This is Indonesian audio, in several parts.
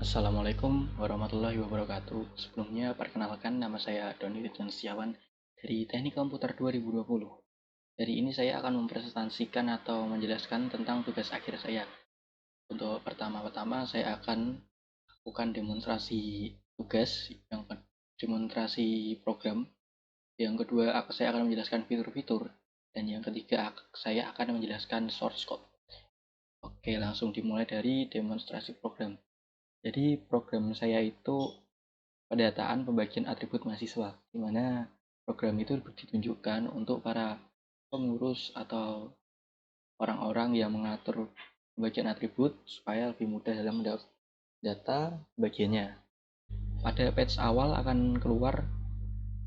Assalamualaikum warahmatullahi wabarakatuh. Sebelumnya, perkenalkan nama saya Doni Ridwan Setiawan dari Teknik Komputer 2020. Dari ini saya akan mempresentasikan atau menjelaskan tentang tugas akhir saya. Untuk pertama-tama saya akan lakukan demonstrasi tugas, demonstrasi program. Yang kedua, saya akan menjelaskan fitur-fitur. Dan yang ketiga, saya akan menjelaskan source code. Oke, langsung dimulai dari demonstrasi program. Jadi program saya itu pendataan pembagian atribut mahasiswa, di mana program itu ditunjukkan untuk para pengurus atau orang-orang yang mengatur pembagian atribut supaya lebih mudah dalam mendapat data bagiannya. Pada page awal akan keluar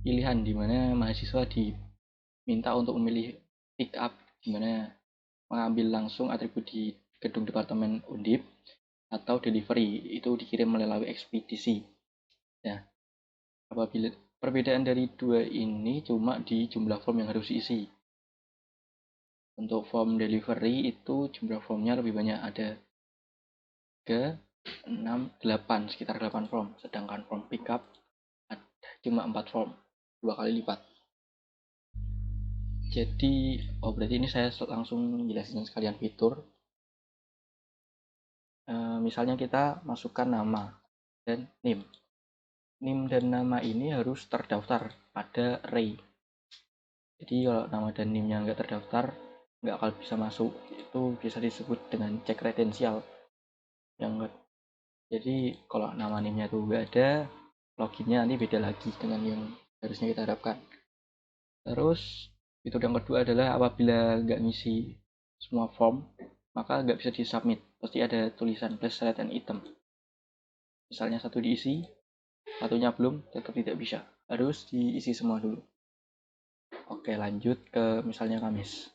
pilihan di mana mahasiswa diminta untuk memilih pick up, di mana mengambil langsung atribut di gedung departemen Undip, atau delivery, itu dikirim melalui ekspedisi. Nah, apabila perbedaan dari dua ini cuma di jumlah form yang harus diisi. Untuk form delivery itu jumlah formnya lebih banyak, ada 3, 6, 8, sekitar 8 form. Sedangkan form pickup ada cuma 4 form, 2 kali lipat. Jadi, berarti ini saya langsung jelasin sekalian fitur. Misalnya kita masukkan nama dan NIM. NIM dan nama ini harus terdaftar pada array. Jadi kalau nama dan NIM-nya nggak terdaftar, nggak akan bisa masuk. Itu bisa disebut dengan cek retensial. Jadi kalau nama NIM-nya itu nggak ada, loginnya nanti beda lagi dengan yang harusnya kita harapkan. Terus fitur yang kedua adalah apabila nggak ngisi semua form, maka nggak bisa disubmit. Pasti ada tulisan please select an item. Misalnya satu diisi, satunya belum, tetap tidak bisa. Harus diisi semua dulu. Oke, lanjut ke misalnya Kamis.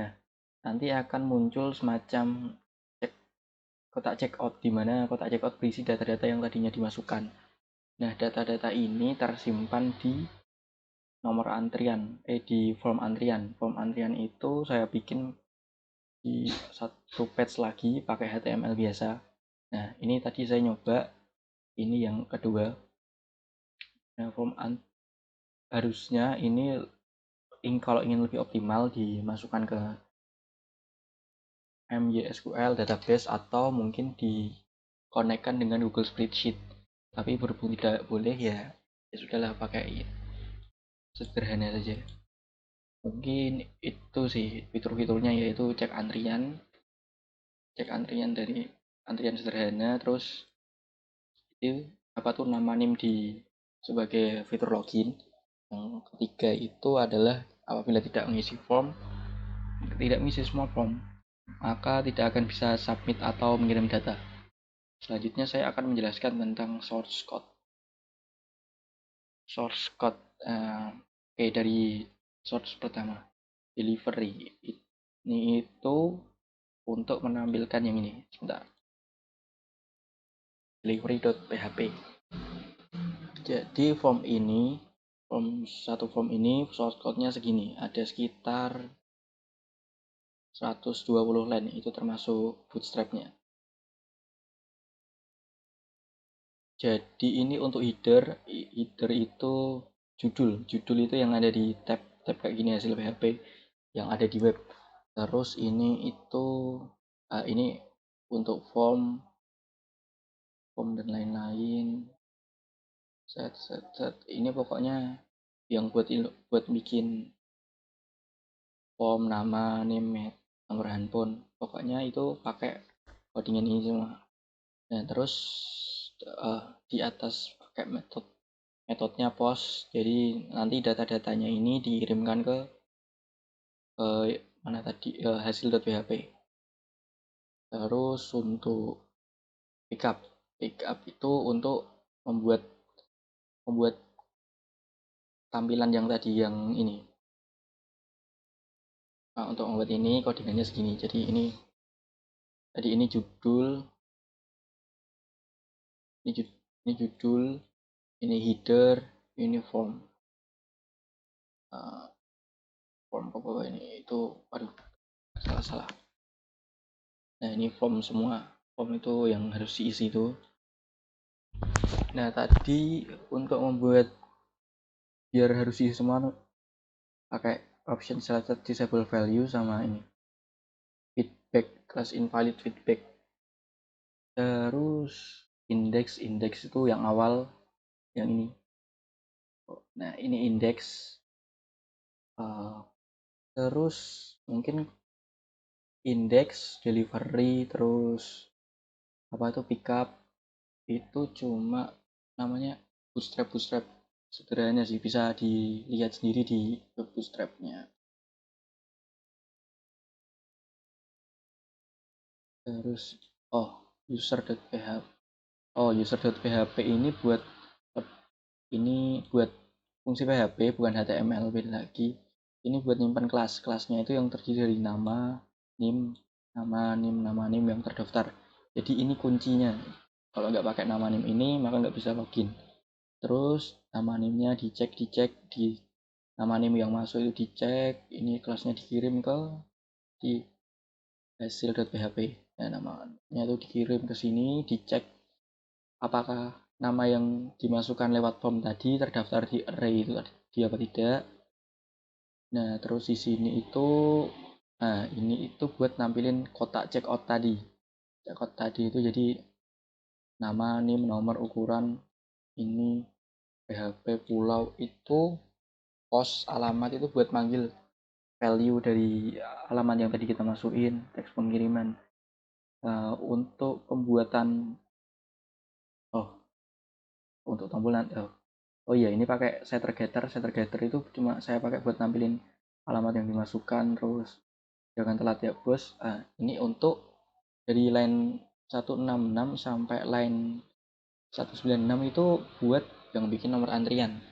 Nah, nanti akan muncul semacam kotak checkout, di mana kotak checkout berisi data-data yang tadinya dimasukkan. Nah, data-data ini tersimpan di nomor antrian, di form antrian. Form antrian itu saya bikin di satu page lagi pakai HTML biasa. Nah, ini tadi saya nyoba, ini yang kedua. Nah, harusnya ini kalau ingin lebih optimal dimasukkan ke MySQL database atau mungkin dikonekkan dengan Google Spreadsheet. Tapi berhubung tidak boleh, ya sudahlah, pakai sederhana saja. Mungkin itu sih fitur-fiturnya, yaitu cek antrian dari antrian sederhana. Terus itu apa tuh nama NIM sebagai fitur login. Yang ketiga itu adalah apabila tidak mengisi semua form, maka tidak akan bisa submit atau mengirim data. Selanjutnya saya akan menjelaskan tentang source code. Dari source pertama, delivery. Ini itu untuk menampilkan yang ini. Sebentar. Delivery.php. Jadi form ini source code-nya segini. Ada sekitar 120 line, itu termasuk bootstrap-nya. Jadi ini untuk header itu judul itu yang ada di tab kayak gini, hasil PHP yang ada di web. Terus ini untuk form dan lain-lain. Set. Ini pokoknya yang buat bikin form, nama, name, nomor handphone. Pokoknya itu pakai codingan ini semua. Nah, terus di atas pakai metodenya post. Jadi nanti data-datanya ini dikirimkan ke mana tadi, hasil.php. Terus untuk pickup itu untuk membuat tampilan yang tadi yang ini. Nah, untuk membuat ini codingannya segini. Jadi ini judul, ini header, ini form. Form ke bawah ini itu salah. Nah, ini form semua. form itu yang harus diisi itu. Nah, tadi untuk membuat biar harus diisi semua pakai option selected disable value sama ini feedback class invalid feedback. Terus index itu yang awal, yang ini. Nah, ini index. Terus mungkin index delivery, terus apa itu pickup, itu cuma namanya bootstrap sederhana sih, bisa dilihat sendiri di web bootstrapnya. Terus user.php ini buat fungsi PHP, bukan HTML, beda lagi. Ini buat nyimpan kelasnya itu yang terdiri dari nama nim yang terdaftar. Jadi ini kuncinya. Kalau nggak pakai nama nim ini maka nggak bisa login. Terus nama nimnya dicek di nama nim yang masuk itu dicek, ini kelasnya dikirim ke di hasil.php. Nah, namanya itu dikirim ke sini, dicek apakah nama yang dimasukkan lewat form tadi terdaftar di array itu tadi apa tidak. Nah, terus di sini itu ini itu buat nampilin kotak checkout tadi. Checkout tadi itu jadi nama, nim, nomor, ukuran, ini PHP, pulau, itu pos, alamat itu buat manggil value dari alamat yang tadi kita masukin, teks pengiriman. Untuk pembuatan untuk tombol iya, ini pakai setter getter itu cuma saya pakai buat nampilin alamat yang dimasukkan. Terus jangan telat ya bos. Ini untuk dari line 166 sampai line 196 itu buat yang bikin nomor antrian.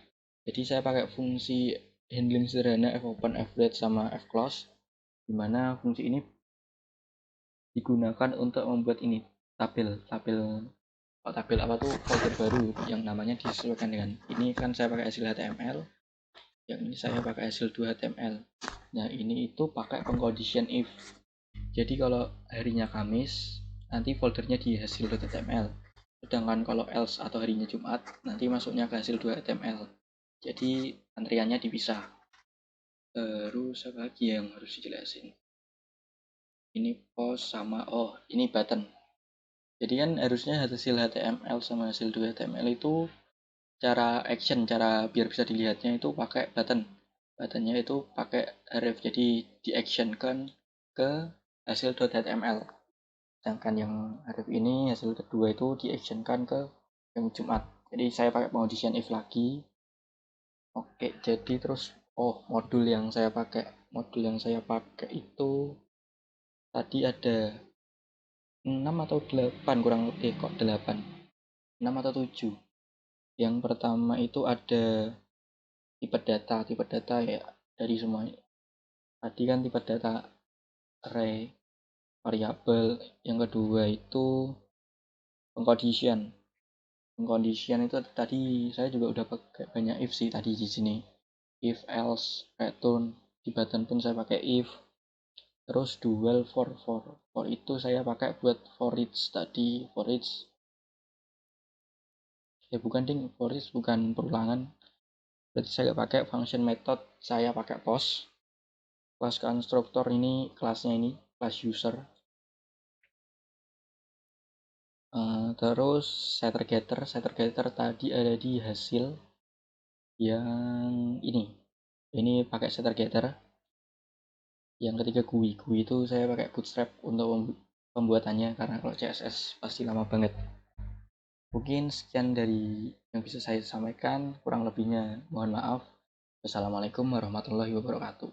Jadi saya pakai fungsi handling sederhana fopen, fread, sama fclose, dimana fungsi ini digunakan untuk membuat ini tabel apa tuh, folder baru yang namanya disesuaikan dengan ini. Kan saya pakai hasil HTML, yang ini saya pakai hasil 2 HTML. Nah, ini itu pakai pengcondition if. Jadi kalau harinya Kamis, nanti foldernya di hasil.html. Sedangkan kalau else atau harinya Jumat, nanti masuknya ke hasil 2 HTML. Jadi antriannya dipisah. Terus apa lagi yang harus dijelasin? Ini post sama ini button. Jadi kan harusnya hasil HTML sama hasil 2 HTML itu cara biar bisa dilihatnya itu pakai buttonnya itu pakai href, jadi diactionkan ke hasil.html. Sedangkan yang href ini hasil kedua itu diactionkan ke yang Jumat. Jadi saya pakai condition if lagi. Oke, jadi terus modul yang saya pakai itu tadi ada 6 atau 8, kurang lebih kok 8, 6 atau 7. Yang pertama itu ada tipe data ya dari semua. Tadi kan tipe data array, variabel. Yang kedua itu pengcondition itu tadi saya juga udah pakai banyak if sih tadi di sini. If, else, return, di button pun saya pakai if. Terus dual for itu saya pakai buat for each tadi, for each for each bukan perulangan. Berarti saya pakai function method, saya pakai post. Kelas constructor ini kelasnya ini kelas user. Terus setter getter tadi ada di hasil yang ini pakai setter getter. Yang ketiga GUI itu saya pakai bootstrap untuk pembuatannya, karena kalau CSS pasti lama banget. Mungkin sekian dari yang bisa saya sampaikan, kurang lebihnya mohon maaf. Wassalamualaikum warahmatullahi wabarakatuh.